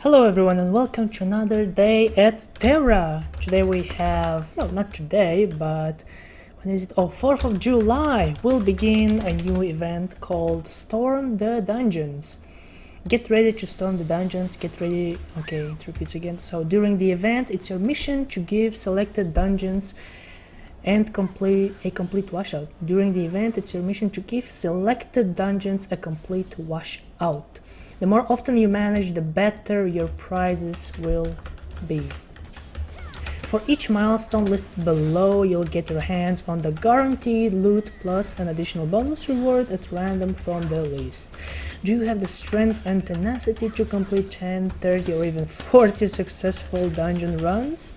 Hello everyone and welcome to another day at Tera. Today we have, no, not today, but when is it? Oh, 4th of July, we'll begin a new event called Storm the Dungeons. Get ready to storm the dungeons, get ready, okay, it repeats again. So during the event, it's your mission to give selected dungeons and complete a complete washout. During the event, it's your mission to give selected dungeons a complete washout. The more often you manage, the better your prizes will be. For each milestone listed below, you'll get your hands on the guaranteed loot plus an additional bonus reward at random from the list. Do you have the strength and tenacity to complete 10, 30 or even 40 successful dungeon runs?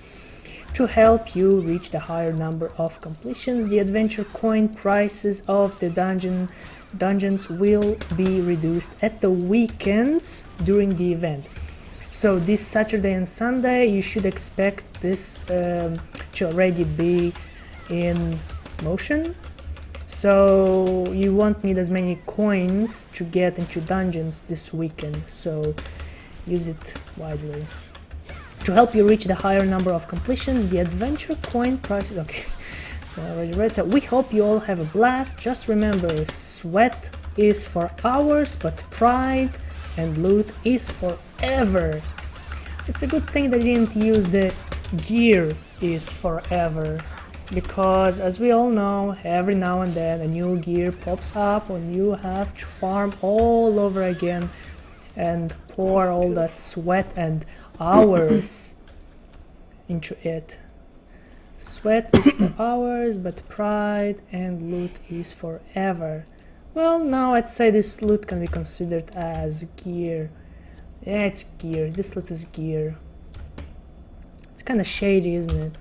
To help you reach the higher number of completions, the adventure coin prices of the dungeons will be reduced at the weekends during the event. So this Saturday and Sunday you should expect this to already be in motion. So you won't need as many coins to get into dungeons this weekend, so use it wisely. To help you reach the higher number of completions, the adventure coin prices... Okay, so I already read. So we hope you all have a blast. Just remember, sweat is for hours, but pride and loot is forever. It's a good thing they didn't use the gear is forever, because as we all know, every now and then a new gear pops up and you have to farm all over again and pour all that sweat and hours into it. Sweat is for hours, but pride and loot is forever. Well, now I'd say this loot can be considered as gear. Yeah, it's gear. This loot is gear. It's kind of shady, isn't it?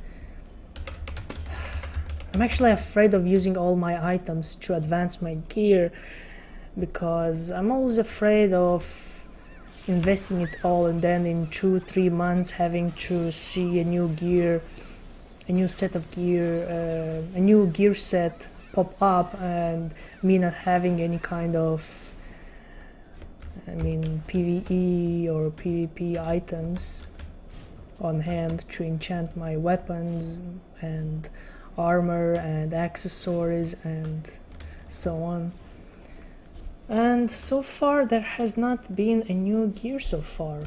I'm actually afraid of using all my items to advance my gear, because I'm always afraid of investing it all and then in 2-3 months having to see a new gear, a new set of gear, a new gear set pop up and me not having any kind of, PvE or PvP items on hand to enchant my weapons and armor and accessories and so on. And so far there has not been a new gear so far.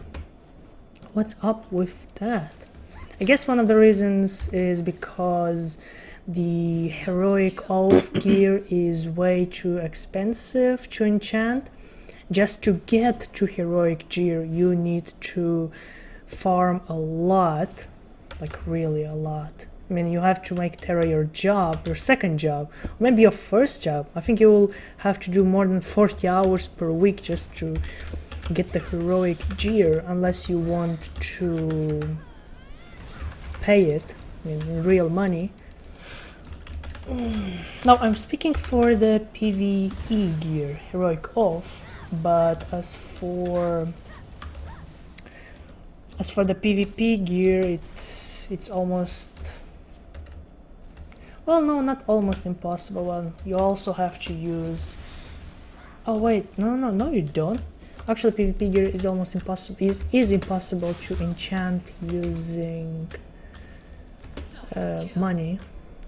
What's up with that? I guess one of the reasons is because the heroic oath gear is way too expensive to enchant. Just to get to heroic gear you need to farm a lot, like really a lot. I mean, you have to make Tera your job, your second job, maybe your first job. I think you will have to do more than 40 hours per week just to get the heroic gear, unless you want to pay it, in real money. Now, I'm speaking for the PvE gear, heroic oath, but as for the PvP gear, it's almost... Well, no, not almost impossible. Well, you also have to use... Oh wait, no, you don't. Actually, PvP gear is almost impossible. Is impossible to enchant using money,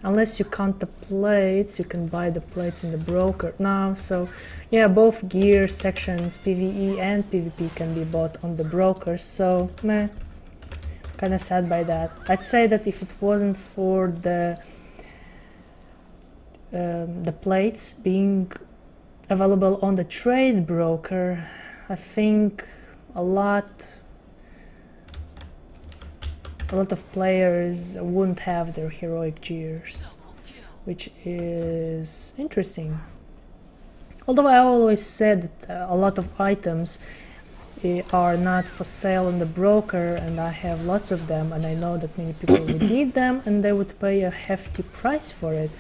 unless you count the plates. You can buy the plates in the broker now. So, yeah, both gear sections, PvE and PvP, can be bought on the brokers. So, meh, kind of sad by that. I'd say that if it wasn't for the plates being available on the trade broker, I think a lot of players wouldn't have their heroic gears, which is interesting. Although I always said that a lot of items are not for sale on the broker, and I have lots of them, and I know that many people would need them and they would pay a hefty price for it.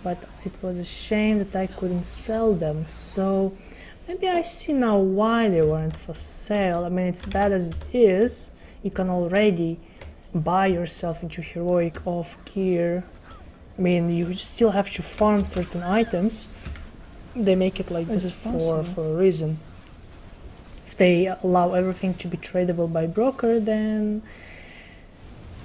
But it was a shame that I couldn't sell them, so maybe I see now why they weren't for sale. I mean, it's bad as it is. You can already buy yourself into heroic off gear. I mean, you still have to farm certain items. They make it like this for a reason. If they allow everything to be tradable by broker, then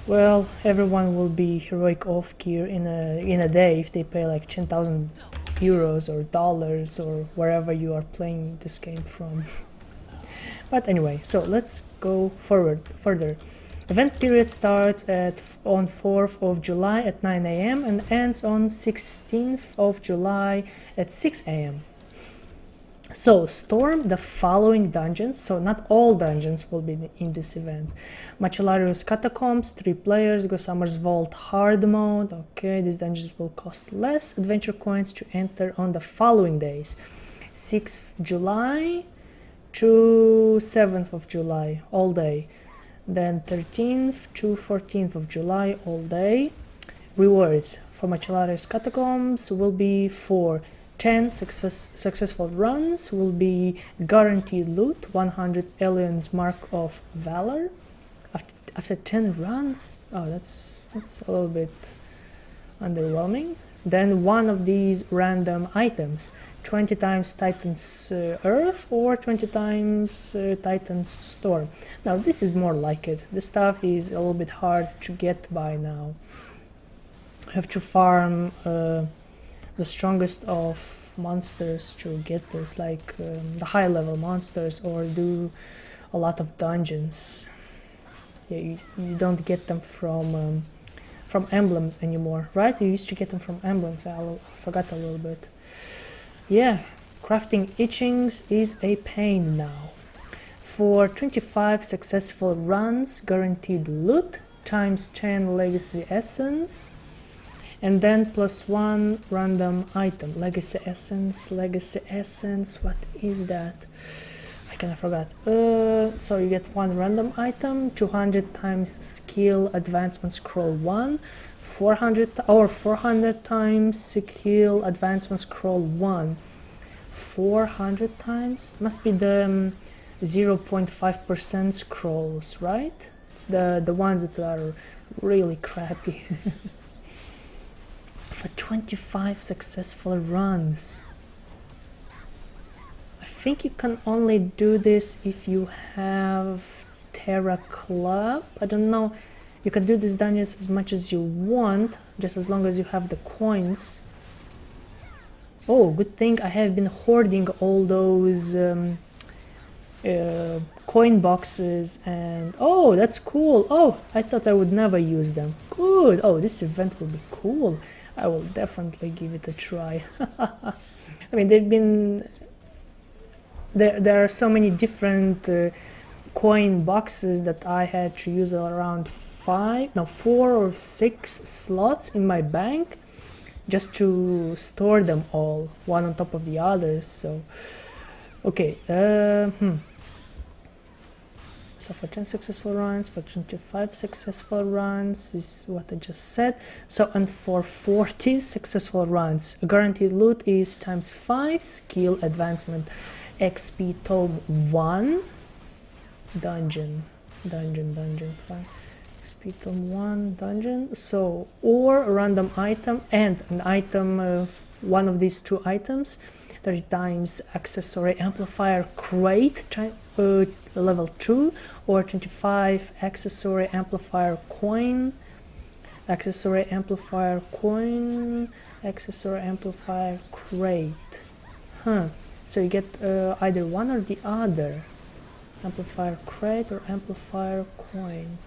well, everyone will be heroic off gear in a day if they pay like 10,000 euros or dollars or wherever you are playing this game from. But anyway, so let's go further. Event period starts on 4th of July at 9 a.m. and ends on 16th of July at 6 a.m. So storm the following dungeons. So not all dungeons will be in this event. Macellarius Catacombs, 3 players. Gossamer's Vault hard mode. Okay, these dungeons will cost less. Adventure coins to enter on the following days. 6th July to 7th of July, all day. Then 13th to 14th of July, all day. Rewards for Macellarius Catacombs will be for 10 successful runs, will be guaranteed loot, 100 aliens mark of valor. After 10 runs, oh, that's a little bit underwhelming. Then one of these random items, 20 times Titan's Earth or 20 times Titan's Storm. Now this is more like it. This stuff is a little bit hard to get by now. You have to farm the strongest of monsters to get this, like the high level monsters, or do a lot of dungeons. Yeah, you don't get them from emblems anymore, right? You used to get them from emblems. I forgot a little bit. Yeah, crafting itchings is a pain now. For 25 successful runs, guaranteed loot times 10 legacy essence, and then +1 random item. Legacy essence, what is that? I kind of forgot. So you get 1 random item, 200 times skill advancement scroll 1, 400 times skill advancement scroll 1. 400 times? Must be the 0.5% scrolls, right? It's the ones that are really crappy. For 25 successful runs. I think you can only do this if you have Tera Club. I don't know. You can do these dungeons as much as you want, just as long as you have the coins. Oh, good thing I have been hoarding all those coin boxes, and oh, that's cool. Oh, I thought I would never use them. Good. Oh, this event will be cool. I will definitely give it a try. I mean, they've been there are so many different coin boxes that I had to use around 4 or 6 slots in my bank just to store them all, one on top of the others. So okay, so for 10 successful runs, for 25 successful runs is what I just said. So, and for 40 successful runs, guaranteed loot is times 5 skill advancement, XP tome 1, dungeon 5, XP tome 1, dungeon. So, or a random item and an item, one of these 2 items, 30 times accessory amplifier crate, level 2, or 25 accessory amplifier coin, accessory amplifier crate. So you get either one or the other, amplifier crate or amplifier coin.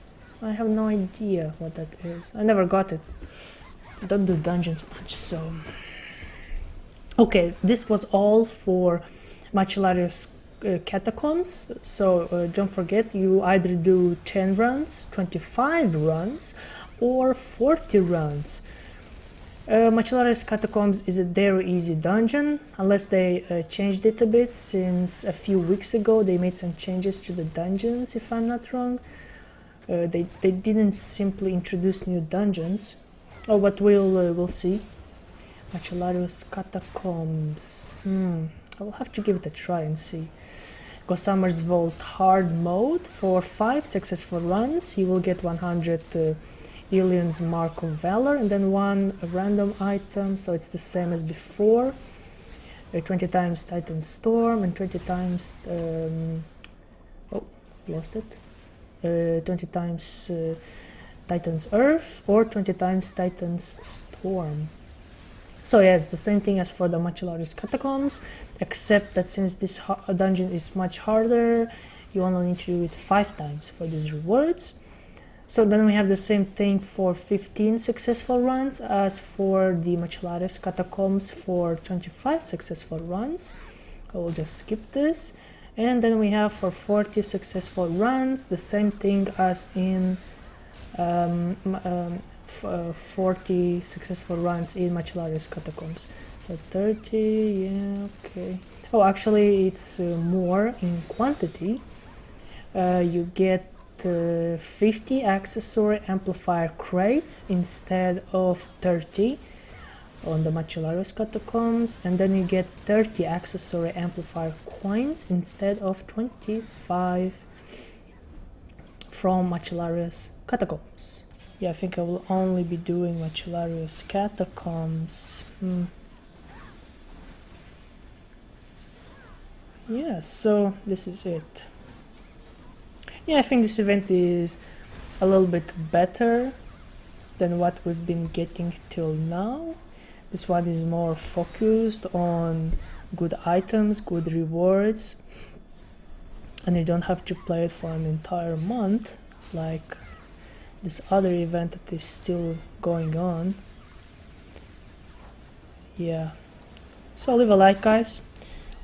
I have no idea what that is. I never got it. I don't do dungeons much, so okay, this was all for Macellarius Catacombs. So don't forget, you either do 10 runs, 25 runs, or 40 runs. Macellarius Catacombs is a very easy dungeon, unless they changed it a bit, since a few weeks ago they made some changes to the dungeons, if I'm not wrong. They didn't simply introduce new dungeons. Oh, but we'll see. Macellarius Catacombs. I will have to give it a try and see. Gossamer's Vault hard mode. For 5 successful runs, you will get 100 Alien's Mark of Valor, and then 1 random item, so it's the same as before. 20 times Titan Storm and 20 times lost it. 20 times Titan's Earth or 20 times Titan's Storm. So yeah, it's the same thing as for the Macularis Catacombs, except that since this dungeon is much harder, you only need to do it 5 times for these rewards. So then we have the same thing for 15 successful runs as for the Macularis Catacombs for 25 successful runs. I will just skip this. And then we have for 40 successful runs the same thing as in 40 successful runs in Macularis Catacombs. So 30, yeah, okay. Oh, actually it's more in quantity. You get 50 accessory amplifier crates instead of 30 on the Macularis Catacombs, and then you get 30 accessory amplifier coins instead of 25 from Macularis Catacombs. Yeah, I think I will only be doing Macularis Catacombs. Yeah, so this is it. Yeah, I think this event is a little bit better than what we've been getting till now. This one is more focused on good items, good rewards, and you don't have to play it for an entire month like this other event that is still going on. Yeah, so leave a like, guys,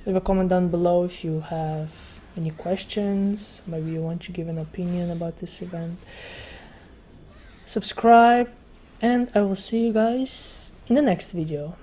leave a comment down below if you have any questions, maybe you want to give an opinion about this event. Subscribe, and I will see you guys in the next video.